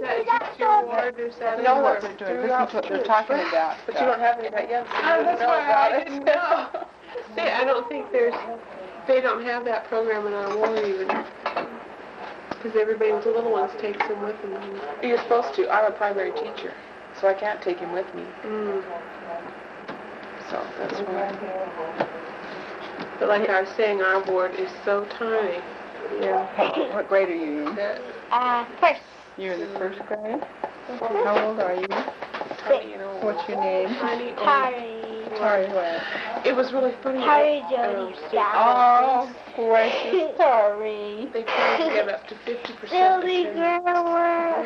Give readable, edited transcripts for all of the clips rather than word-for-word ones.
that just your ward? Is that know what they're doing. This is what they're talking about. But you don't have any of that yet, so you That's don't know why about I it. didn't know. See, I don't think they don't have that program in our ward even. Because everybody with the little ones takes them with them. You're supposed to. I'm a primary teacher, so I can't take him with me. So that's why. But like I was saying, our ward is so tiny. Yeah. What grade are you in? First. You're in the first grade? How old are you? Tiny and old. What's your name? Tari. Tari what? It was really funny. Tari Jody Oh, precious Tari. They tried to get up to 50%. Silly grandma.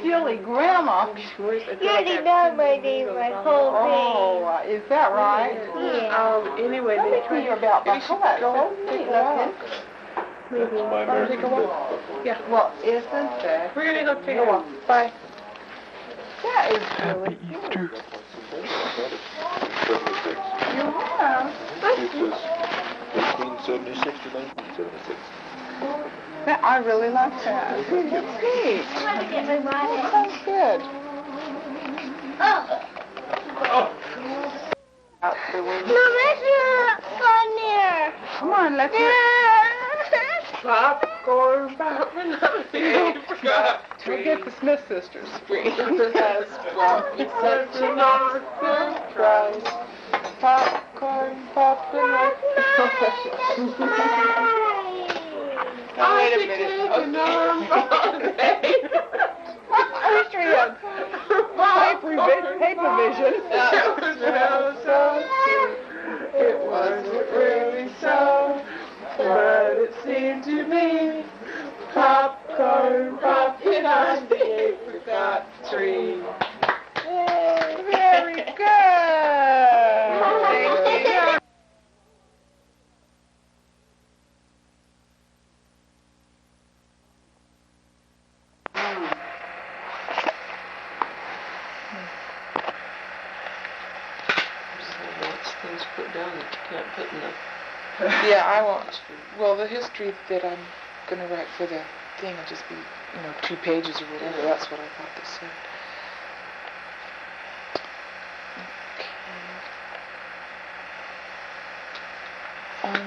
Silly grandma. You did not my name my whole name. Oh, is that right? Yeah. Anyway, Tell they me tried. you're about my Maybe she class. could go take a walk. Maybe. Wanna Take a walk. Yeah. Well, isn't that? We're gonna go take a walk. Bye. That is really Easter. Yeah. This was 1876 to 1976. I really like that. It's neat. I'm going to get my wallet. Sounds good. Out the window. No, let's not go near. Come on, let's Popcorn, popcorn, We'll get the Smith sisters. Has brought me such an awesome surprise. Popcorn, popcorn. Oh, wait a minute. History of paper vision. It wasn't really so, but it seemed to me. Popcorn popping on the apricot tree. Very good. Thank you. Things put down that you can't put in the... Yeah, I won't. Well, the history that I'm going to write for the thing will just be, 2 pages or whatever. That's what I thought they said. Okay.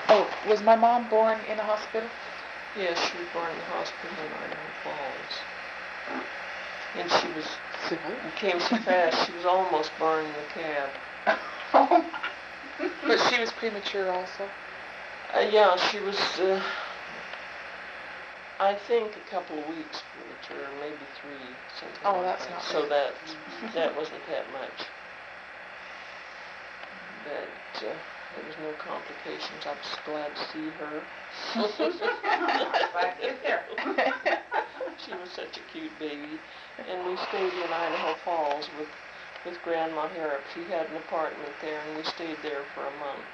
Oh, was my mom born in a hospital? Yes, she was born in the hospital in Idaho Falls. And she was, came so fast, she was almost born in the cab. But she was premature also? Yeah, she was, I think a couple of weeks premature, maybe 3, something Oh, like that's that. not So bad. that wasn't that much. But there was no complications. I was glad to see her. She was such a cute baby. And we stayed in Idaho Falls with Grandma Harrop. She had an apartment there, and we stayed there for a month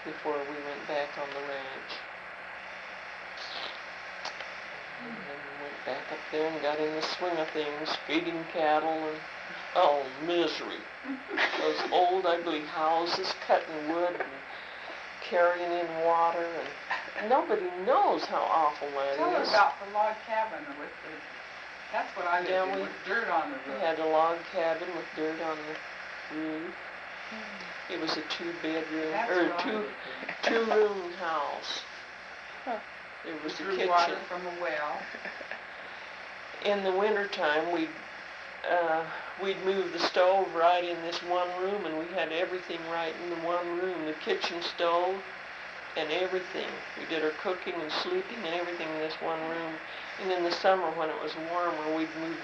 before we went back on the ranch. And then we went back up there and got in the swing of things, feeding cattle, and oh, misery. Those old, ugly houses, cutting wood and carrying in water, and nobody knows how awful that Tell her is. about the log cabin with the... That's what I lived in, with dirt on the roof. We had a log cabin with dirt on the roof. It was a 2-bedroom, two-room house. Huh. There was a Drew kitchen. water from a well. In the wintertime, we'd move the stove right in this one room, and we had everything right in the one room. The kitchen stove and everything. We did our cooking and sleeping and everything in this one room. And in the summer, when it was warmer, we'd move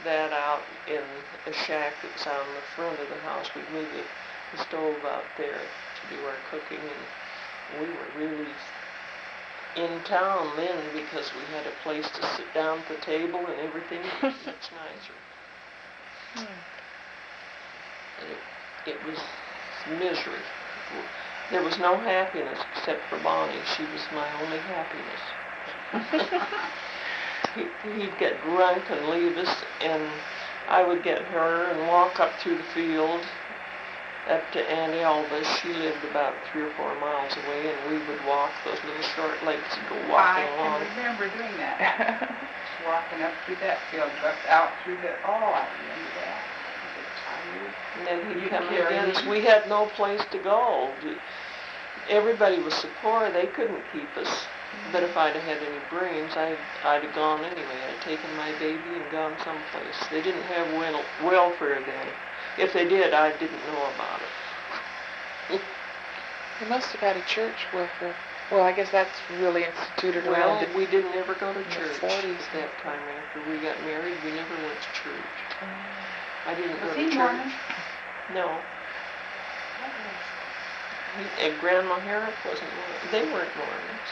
that out in a shack that was out in the front of the house. We'd move the stove out there to do our cooking, and we were really in town then because we had a place to sit down at the table and everything. It was much nicer. And it was misery. There was no happiness except for Bonnie. She was my only happiness. He'd get drunk and leave us, and I would get her and walk up through the field up to Aunt Elva's. She lived about 3 or 4 miles away, and we would walk those little short legs and go walking I along. can remember doing that. Walking up through that field, out through the, I remember that. And then he'd You come carry again. him? We had no place to go. Everybody was so poor, they couldn't keep us. But if I'd have had any brains, I'd have gone anyway. I'd taken my baby and gone someplace. They didn't have welfare then. If they did, I didn't know about it. They must have had a church welfare. Well, I guess that's really instituted Well, around the we didn't ever go to the church 40s. at that time. After we got married, we never went to church. I didn't go Was to he church. Mormon? No. And Grandma Harriet wasn't Mormon. They weren't Mormons.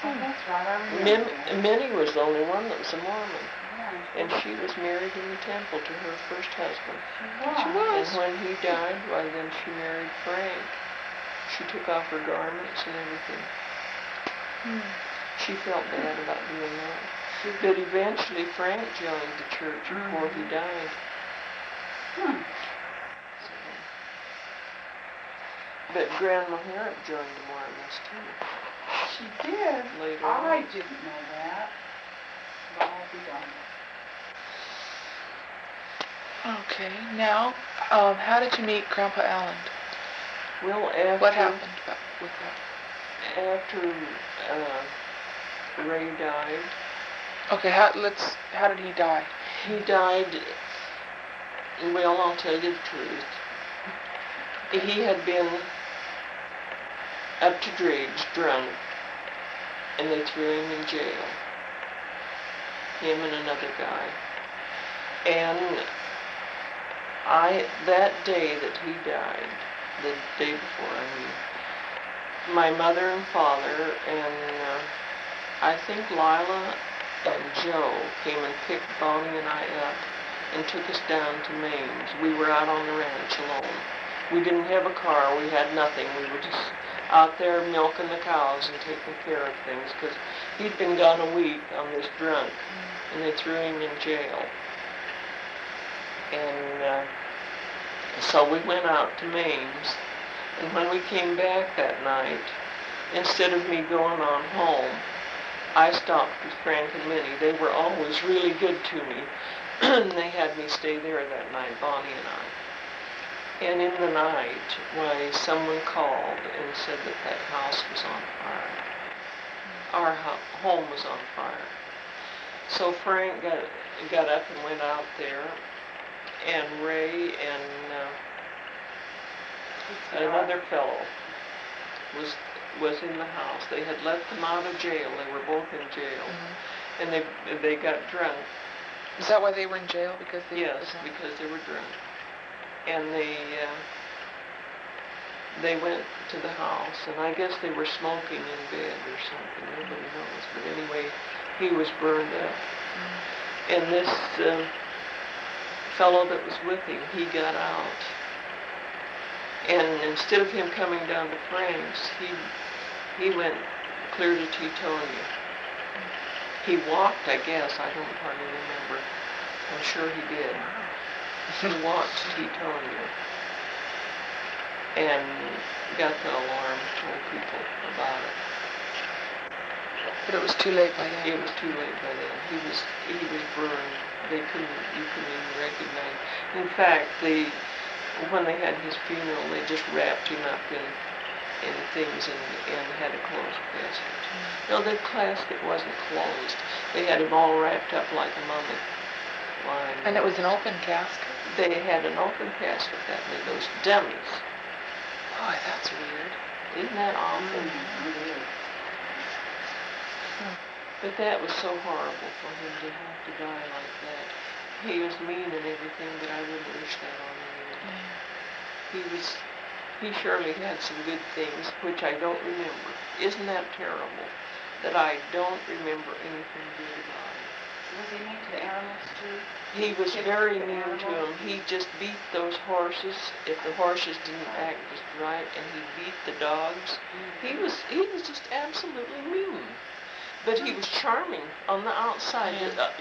Oh, that's right, I remember that. Minnie was the only one that was a Mormon. Yeah, And she was married in the temple to her first husband. she was. And when he died, why then she married Frank. She took off her garments and everything. She felt bad about doing that. But eventually Frank joined the church before he died. Hmm. But Grandma Harriet joined the Mormons too. She did. Later I on. didn't know that. But I'll be darned. Okay, now, how did you meet Grandpa Aland? Well, after... What happened with that? After Ray died, Okay, how did he die? he died, well, I'll tell you the truth. He had been up to dregs, drunk, and they threw him in jail. Him and another guy. And that day that he died, the day before, my mother and father and I think Lila and Joe came and picked Bonnie and I up and took us down to Maine's. We were out on the ranch alone. We didn't have a car, we had nothing. We were just out there milking the cows and taking care of things because he'd been gone a week on this drunk and they threw him in jail. And so we went out to Maine's, and when we came back that night, instead of me going on home, I stopped with Frank and Minnie. They were always really good to me. They had me stay there that night, Bonnie and I. And in the night, why, someone called and said that house was on fire. Our home was on fire. So Frank got up and went out there, and Ray and another fellow was in the house. They had let them out of jail. They were both in jail. And they got drunk. Is that why they were in jail? Because they Yes, because they were drunk. And they went to the house, and I guess they were smoking in bed or something. Nobody knows. But anyway, he was burned up. And this fellow that was with him, he got out. And instead of him coming down to Frank's, he went clear to Teutonia. He walked, I guess. I don't hardly remember. I'm sure he did. He walked to Teutonia and got the alarm, told people about it. But it was too late by then. It was too late by then. He was burned. You couldn't even recognize. In fact, when they had his funeral, they just wrapped him up in things and had a closed casket. No, the casket wasn't closed. They had him all wrapped up like a mummy. And it was an open casket? They had an open casket that made those dummies. Boy, that's weird. Isn't that awful? But that was so horrible for him to have to die like that. He was mean and everything, but I wouldn't wish that on anyone. He surely had some good things, which I don't remember. Isn't that terrible? That I don't remember anything good about him. Was he mean to animals too? He was very mean to them. He just beat those horses if the horses didn't act just right, and he beat the dogs. He was just absolutely mean. But he was charming on the outside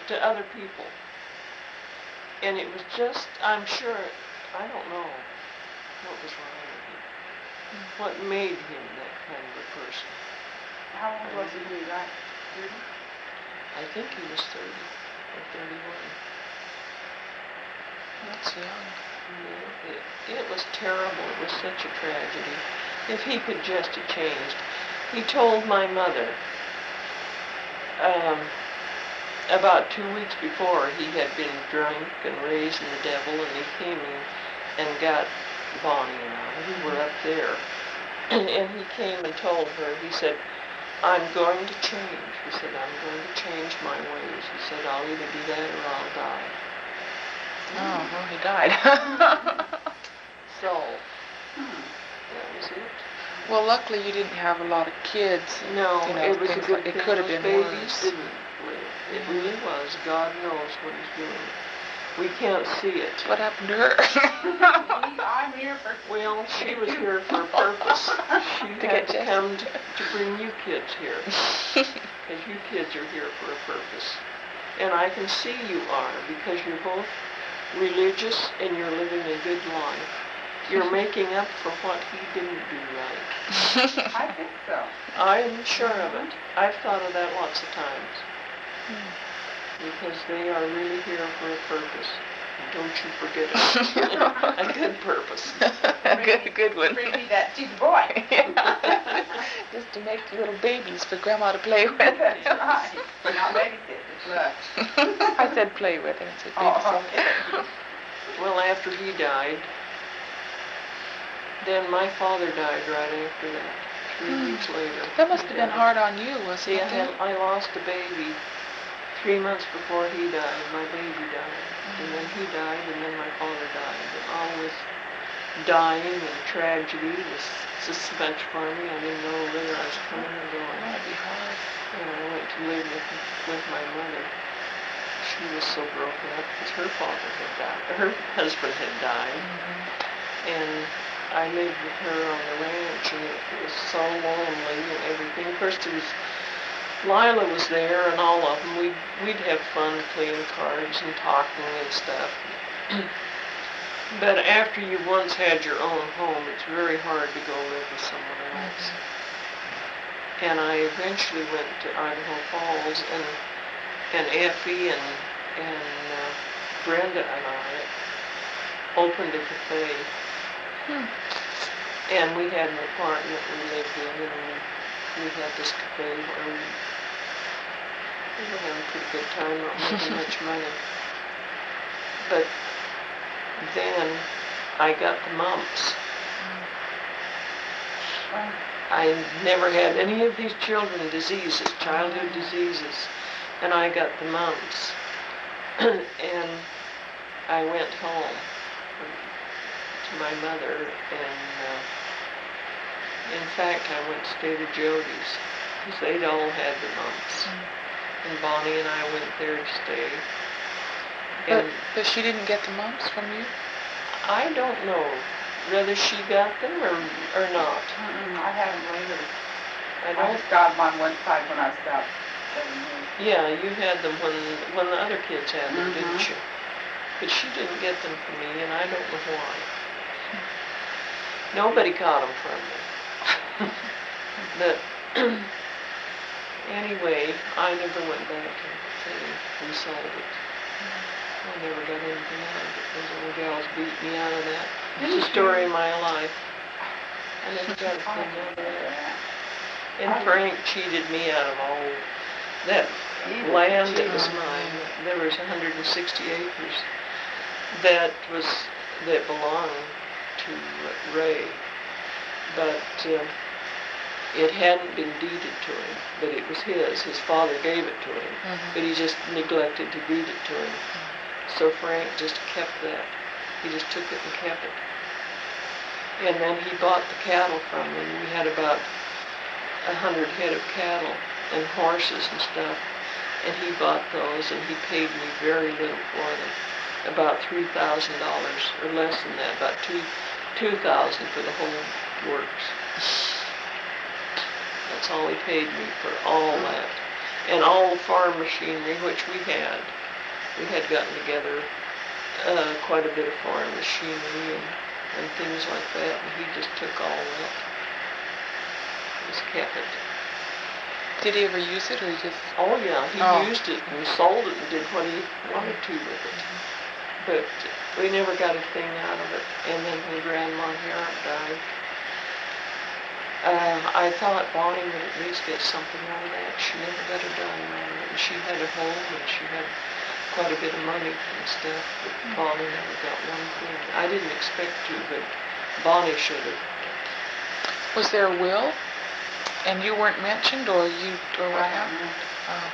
to other people. And it was just, I'm sure, I don't know. What was wrong with him? What made him that kind of a person? How old was he when he died? 30? I think he was 30 or 31. That's young. Yeah, it was terrible. It was such a tragedy. If he could just have changed. He told my mother, about 2 weeks before, he had been drunk and raising the devil, and he came and got Bonnie and I. We were up there. And he came and told her, he said, I'm going to change. He said, I'm going to change my ways. He said, I'll either do that or I'll die. Oh, well, he died. So, that was it. Well, luckily you didn't have a lot of kids. No, You know, it was a things good like, it thing could have those been babies worse. didn't live. It really was. God knows what he's doing. We can't see it. What happened to her? I'm here for... Well, she was here for a purpose. She had to come to bring you kids here. Because you kids are here for a purpose. And I can see you are, because you're both religious and you're living a good life. You're making up for what he didn't do right. I think so. I'm sure of it. I've thought of that lots of times. Because they are really here for a purpose. Don't you forget it. A good purpose. good one. Bring me that cheap boy. Just to make little babies for Grandma to play with. That's right. But not babysit, it's love. I said play with, and I said Oh, babysit. okay. Well, after he died, then my father died right after that, 3 weeks later. That must have been hard on you, wasn't See, it? I lost a baby 3 months before he died. My baby died. And then he died, and then my father died. And all this dying and tragedy was just so much for me. I didn't know whether I was coming or going. That'd be hard. And I went to live with my mother. She was so broken up because her father had died. Her husband had died. And I lived with her on the ranch, and it was so lonely and everything. Of course, Lila was there, and all of them. We'd have fun playing cards and talking and stuff. But after you once had your own home, it's very hard to go live with someone else. And I eventually went to Idaho Falls, and Effie and Brenda and I opened a cafe. And we had an apartment we lived in, and we had this cafe where we were having a pretty good time, not making much money. But then I got the mumps. I never had any of these childhood diseases, and I got the mumps. And I went home to my mother, and in fact I went to stay to Jody's, because they'd all had the mumps. And Bonnie and I went there to stay. But she didn't get the mumps from you? I don't know whether she got them or not. I had them later. I just got them on one side when I was about 7 years. Yeah, you had them when the other kids had them, didn't you? But she didn't get them from me, and I don't know why. Nobody caught them from me. But anyway, I never went back and sold it. I never got anything out of it. Those old gals beat me out of that. It's the story of my life. I never got a thing out of that. And Frank cheated me out of all that land that was mine. There was 160 acres that belonged to Ray, but it hadn't been deeded to him, but it was his. His father gave it to him, but he just neglected to deed it to him. So Frank just kept that. He just took it and kept it. And then he bought the cattle from me. We had about 100 head of cattle and horses and stuff, and he bought those, and he paid me very little for them, about $3,000 or less than that, about $2,000 for the whole works. That's all he paid me for all that, and all the farm machinery which we had. We had gotten together quite a bit of farm machinery, and things like that, and he just took all that. Just kept it. Did he ever use it, or he just? Oh yeah, he Oh. used it and sold it and did what he wanted to with it. But we never got a thing out of it. And then when Grandma Harrop died, I thought Bonnie would at least get something out of that. She never got a dime out of it. And she had a home and she had quite a bit of money and stuff, but Bonnie never got one thing. I didn't expect to, but Bonnie should have. Was there a will? And you weren't mentioned, or what happened? Oh.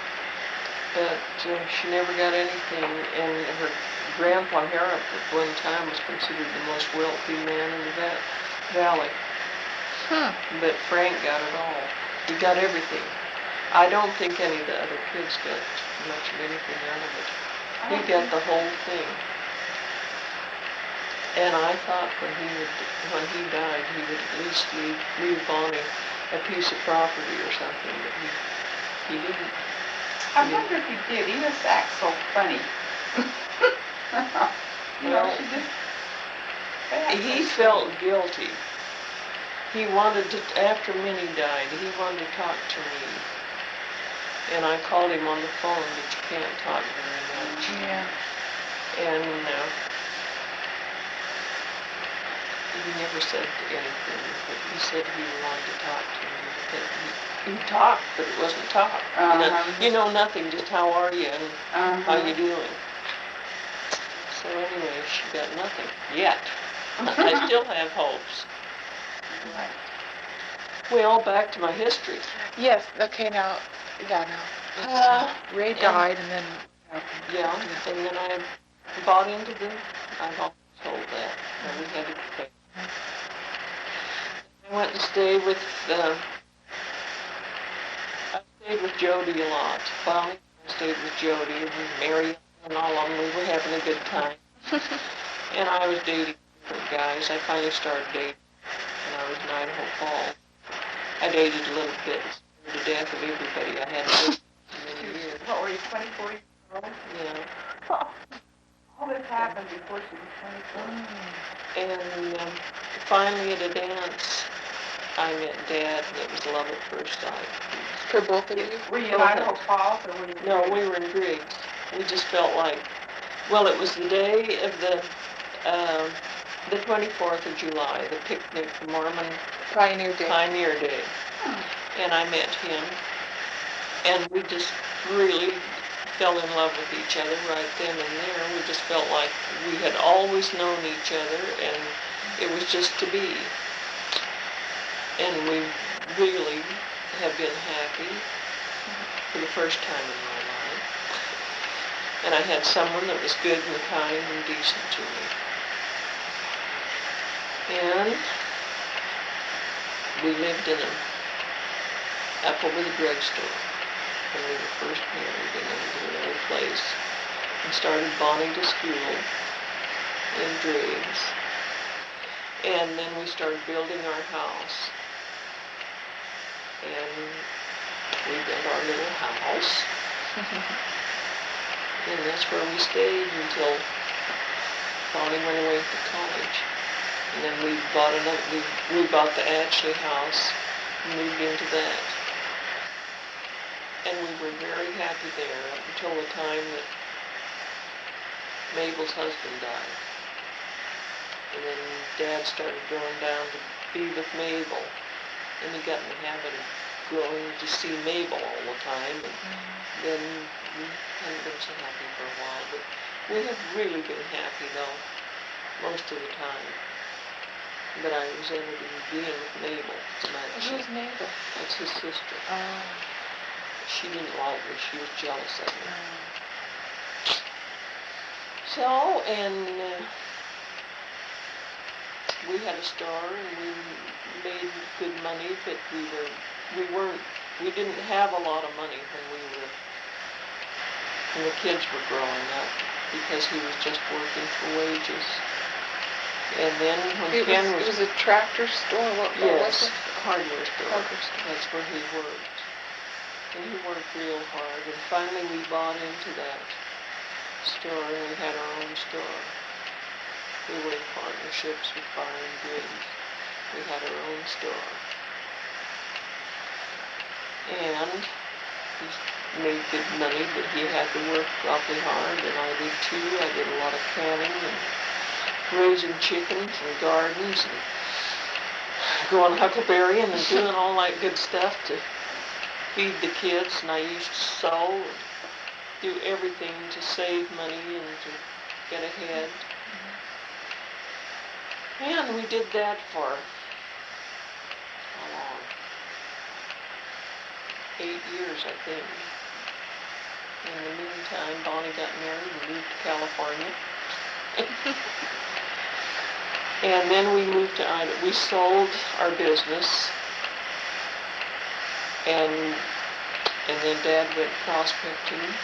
But she never got anything, and her grandpa Harrop at one time was considered the most wealthy man in the valley. But Frank got it all. He got everything. I don't think any of the other kids got much of anything out of it. He got the whole thing. And I thought when he died, he would at least leave Bonnie a piece of property or something, but he didn't. I wonder if he did. He just acts so funny. You know, Well, she just... he felt guilty. He wanted to, after Minnie died, he wanted to talk to me. And I called him on the phone, but you can't talk very much. Yeah. And he never said anything, but he said he wanted to talk to me. He talked, but it wasn't talk. You know nothing, just how are you and how you doing. So anyway, she got nothing yet. I still have hopes. Right. Well, back to my history. Yes. Okay. Now. Ray died, and then. Yeah, and then I bought into I've always told that. And we had to pay. I went and stayed with Jody a lot. Finally, I stayed with Jody and Mary and all of them. We were having a good time. And I was dating different guys. I finally started dating when I was in Idaho Falls. I dated a little bit, scared to death of everybody I had dated for many years. What were you, 24 years old? Yeah. All this happened before she was 24. And finally at a dance, I met Dad, and it was love at first sight. For both of you? Were you in Idaho Falls, or were you in No, Griggs? we were in Griggs. We just felt like, well, it was the day of the 24th of July, the picnic, the Mormon Pioneer Day. Pioneer Day. And I met him, and we just really fell in love with each other right then and there. We just felt like we had always known each other, and it was just to be. And we really have been happy for the first time in my life. And I had someone that was good and kind and decent to me. And we lived up over the drugstore when we were first married in a little old place, and started Bonnie to school in Driggs. And then we started building our house. And we built our little house. And that's where we stayed until Bonnie went away to college. And then we bought the Ashley house and moved into that. And we were very happy there up until the time that Mabel's husband died. And then Dad started going down to be with Mabel. And he got in the habit of going to see Mabel all the time. And then we haven't been so happy for a while. But we have really been happy, though, most of the time. But I resented being with Mabel so much. Who's Mabel? That's his sister. Oh. She didn't like me. She was jealous of me. So, and we had a store, and we made good money, but we didn't have a lot of money when the kids were growing up, because he was just working for wages. And then when It was a tractor store? What was yes, it? hardware store. Hardware store. That's where he worked. And he worked real hard, and finally we bought into that store, and we had our own store. We were in partnerships with buying goods. We had our own store. And he made good money, but he had to work awfully hard, and I did too. I did a lot of canning and raising chickens and gardens and going huckleberrying and doing all that good stuff to feed the kids, and I used to sew and do everything to save money and to get ahead. And we did that for, how long? 8 years, I think. In the meantime, Bonnie got married and moved to California. And then we moved to Idaho. We sold our business, and then Dad went prospecting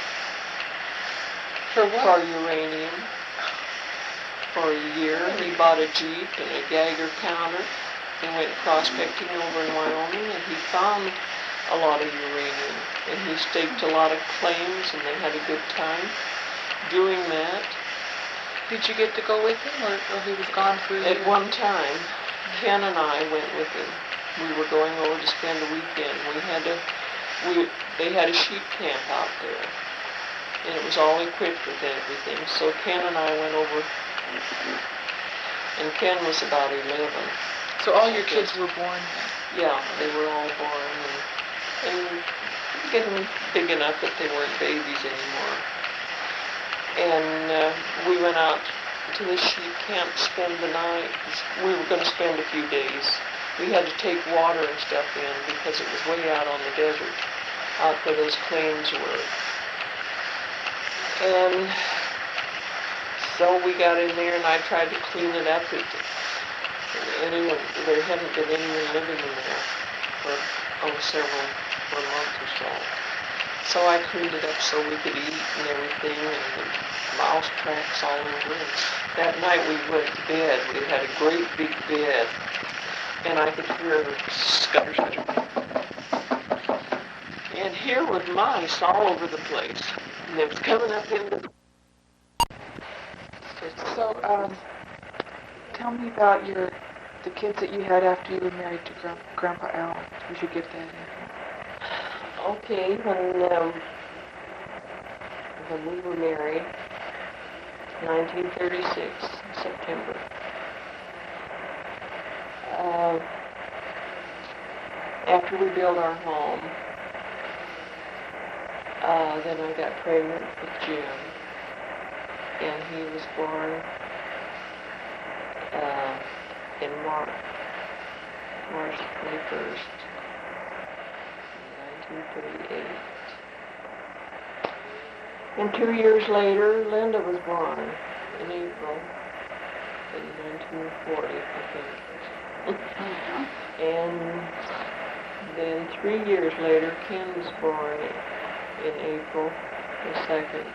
For what? for uranium for a year. He bought a Jeep and a Geiger counter and went prospecting over in Wyoming, and he found a lot of uranium, and he staked a lot of claims, and they had a good time doing that. Did you get to go with him, or he was gone for a year? At one time, Ken and I went with him. We were going over to spend a weekend. They had a sheep camp out there, and it was all equipped with everything. So Ken and I went over, and Ken was about 11. So all your kids were born then? Yeah, they were all born and getting big enough that they weren't babies anymore. And we went out to the sheep camp to spend the night. We were going to spend a few days. We had to take water and stuff in because it was way out on the desert, out where those claims were. And so we got in there and I tried to clean it up. There hadn't been anyone living in there for a month or so. So I cleaned it up so we could eat and everything, and the mouse tracks all over. And that night we went to bed. We had a great big bed, and I could hear the scutter, scutter. And here was mice all over the place, and they was coming up into the... So, tell me about the kids that you had after you were married to Grandpa Alan. We should get that in. Okay, when we were married, 1936, September, after we built our home, then I got pregnant with Jim, and he was born in March 21st. 1938. And 2 years later, Linda was born in April in 1940, I think. And then 3 years later, Ken was born in April the 2nd.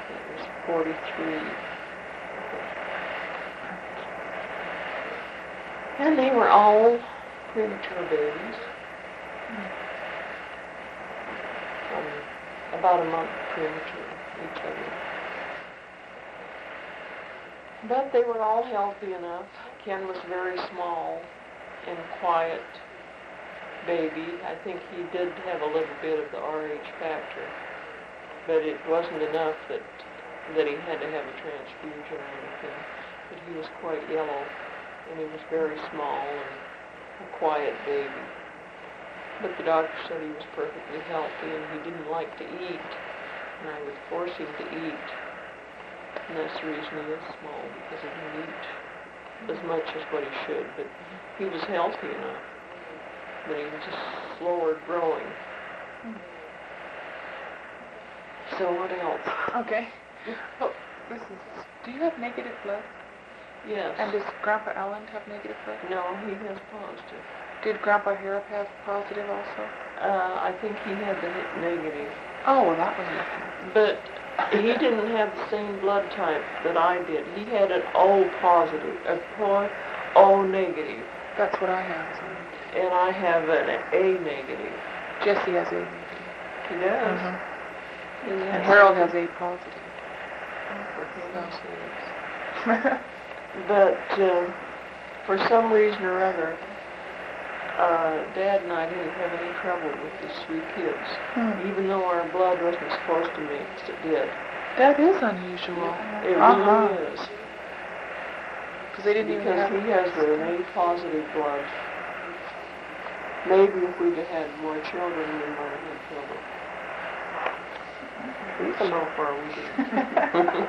It was 43. And they were all premature babies. About a month premature, each of them. But they were all healthy enough. Ken was very small and quiet baby. I think he did have a little bit of the RH factor, but it wasn't enough that he had to have a transfusion or anything. But he was quite yellow, and he was very small and a quiet baby. But the doctor said he was perfectly healthy and he didn't like to eat, and I would force him to eat. And that's the reason he is small, because he didn't eat as much as what he should, but he was healthy enough. But he was just slower growing. So what else? Okay. Well, do you have negative blood? Yes. And does Grandpa Alan have negative blood? No, he has positive. Did Grandpa Harrop have positive also? I think he had the negative. Oh, well, that was lucky. But he didn't have the same blood type that I did. He had an O positive, O negative. That's what I have. And I have an A negative. Jesse has A negative. He does. And Harold has A positive. For heaven's sakes. But for some reason or other, Dad and I didn't have any trouble with these 3 kids. Even though our blood wasn't supposed to mix, it did. That is unusual. It really is. Because they didn't even Because have... he has an A positive blood. Maybe if we'd have had more children, we might have had trouble. We can know far we didn't.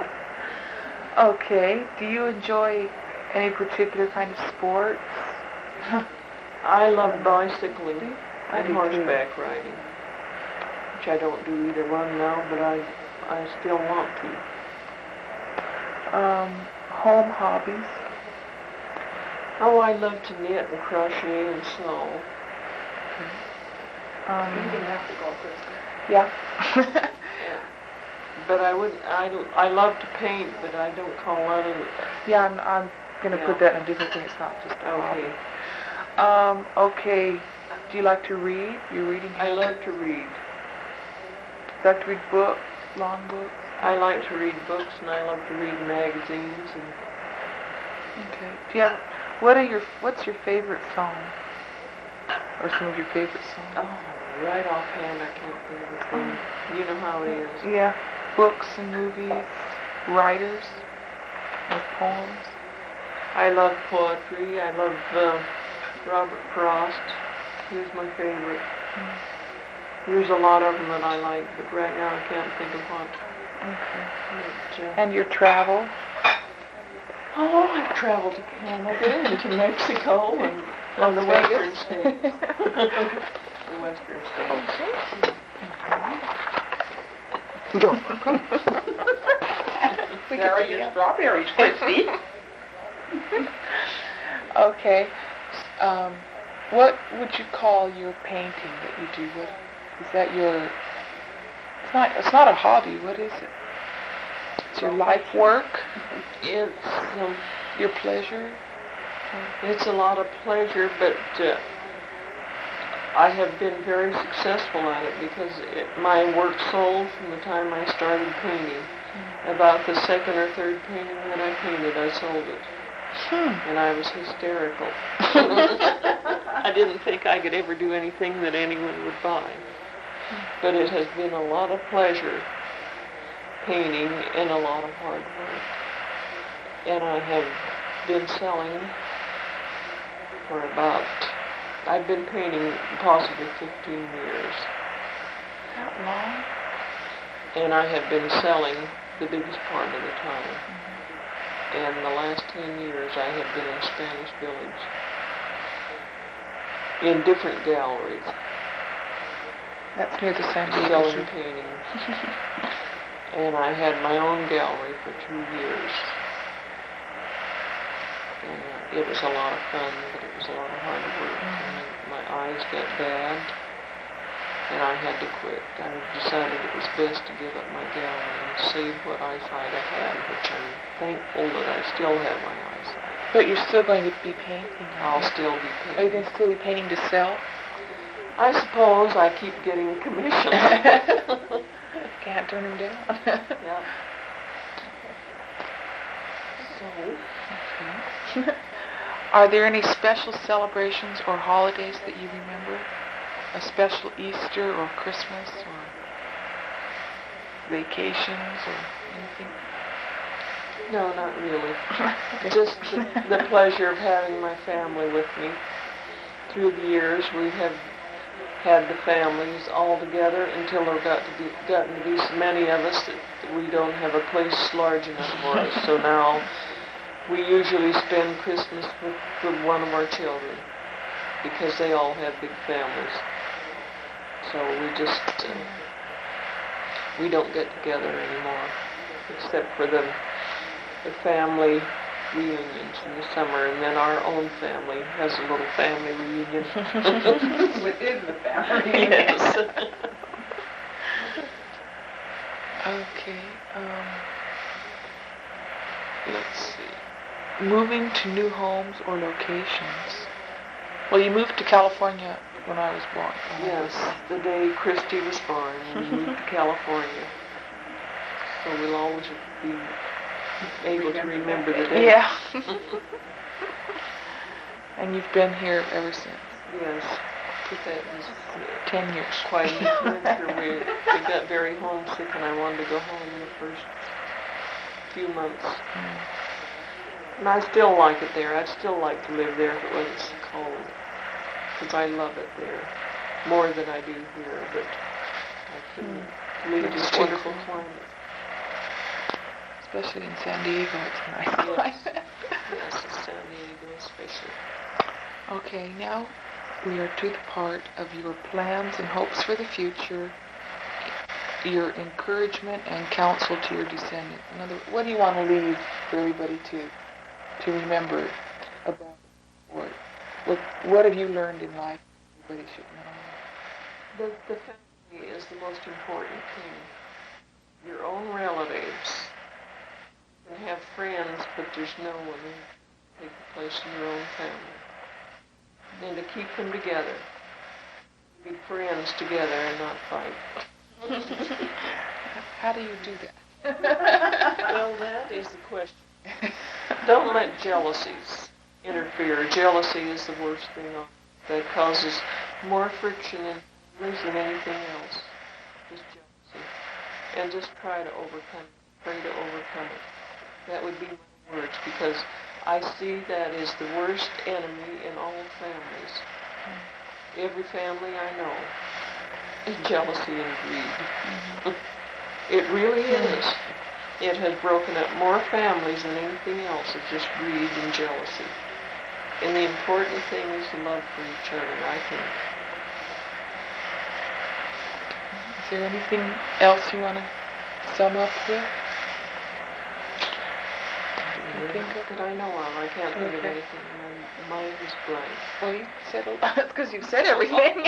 Okay. Do you enjoy any particular kind of sport? I love bicycling I and do horseback riding, which I don't do either one now, but I still want to. Home hobbies? Oh, I love to knit and crochet and sew. You didn't have to go, Christie. Yeah. But I love to paint, but I don't call that a... Yeah, I'm going to put that in a different thing. It's not just a Okay. hobby. Okay. Do you like to read? You're reading? I love to read. You like to read books, long books? I like to read books, and I love to read magazines. And Okay. Do you have... What's your favorite song? Or some of your favorite songs? oh, right offhand, I can't think of a thing. You know how it is. Yeah. Books and movies, writers, or poems. I love poetry. I love Robert Frost. He's my favorite. There's a lot of them that I like, but right now I can't think of one. Okay. But, And your travel? oh, I've traveled to Canada and to Mexico and on the western states. The western states. There are your strawberries, Christie. Okay. What would you call your painting that you do? What is that your... It's not a hobby. What is it? It's your life work? It's Your pleasure? it's a lot of pleasure, but I have been very successful at it because my work sold from the time I started painting. About the second or third painting that I painted, I sold it. And I was hysterical. I didn't think I could ever do anything that anyone would buy. But it has been a lot of pleasure painting and a lot of hard work. And I have been selling for I've been painting possibly 15 years. That long? And I have been selling the biggest part of the time. And the last 10 years I have been in Spanish Village in different galleries That's near the San Diego selling Zoo. paintings. And I had my own gallery for 2 years. And it was a lot of fun, but it was a lot of hard work. And my eyes got bad, and I had to quit. I decided it was best to give up my gallery and save what eyesight I had, which I'm thankful that I still have my eyesight. But you're still going to be painting. I'll still be Are you painting. going to still be painting to sell? I suppose I keep getting commissions. Can't turn them down. Yeah. So, Are there any special celebrations or holidays that you remember? A special Easter or Christmas or vacations or anything? no, not really. Just the pleasure of having my family with me. Through the years, we have had the families all together until there gotten to be so many of us that we don't have a place large enough for us. So now we usually spend Christmas with one of our children because they all have big families. So we don't get together anymore except for the family reunions in the summer, and then our own family has a little family reunion. Within the family. Yes. Okay. Let's see. Moving to new homes or locations. Well, you moved to California when I was born. Yes, the day Christie was born, we moved to California. So we'll always be able to remember the day. Yeah. And you've been here ever since? Yes. But that was 10 years. quite an adventure. We got very homesick, and I wanted to go home in the first few months. And I still like it there. I'd still like to live there if it wasn't so cold, because I love it there more than I do here. But I couldn't leave this wonderful climate. Especially in San Diego, it's a nice climate. Yes, in San Diego especially. Okay, now we are to the part of your plans and hopes for the future, your encouragement and counsel to your descendants. In other words, what do you want to leave for everybody to remember about the Lord? What have you learned in life everybody should know? The family is the most important thing. Your own relatives. You can have friends, but there's no one who take the place in your own family. And to keep them together. Be friends together and not fight. How do you do that? Well, that is the question. Don't let jealousies interfere. Jealousy is the worst thing that causes more friction in families than anything else. Just jealousy. And just try to overcome it. Pray to overcome it. That would be my words, because I see that as the worst enemy in all families. Every family I know is jealousy and greed. It really is. It has broken up more families than anything else. It's just greed and jealousy. And the important thing is love for each other, I think. Is there anything else you want to sum up with? That I know of. I can't think of Okay. anything. My mind is blank. Well, you said a lot. It's because you've said everything.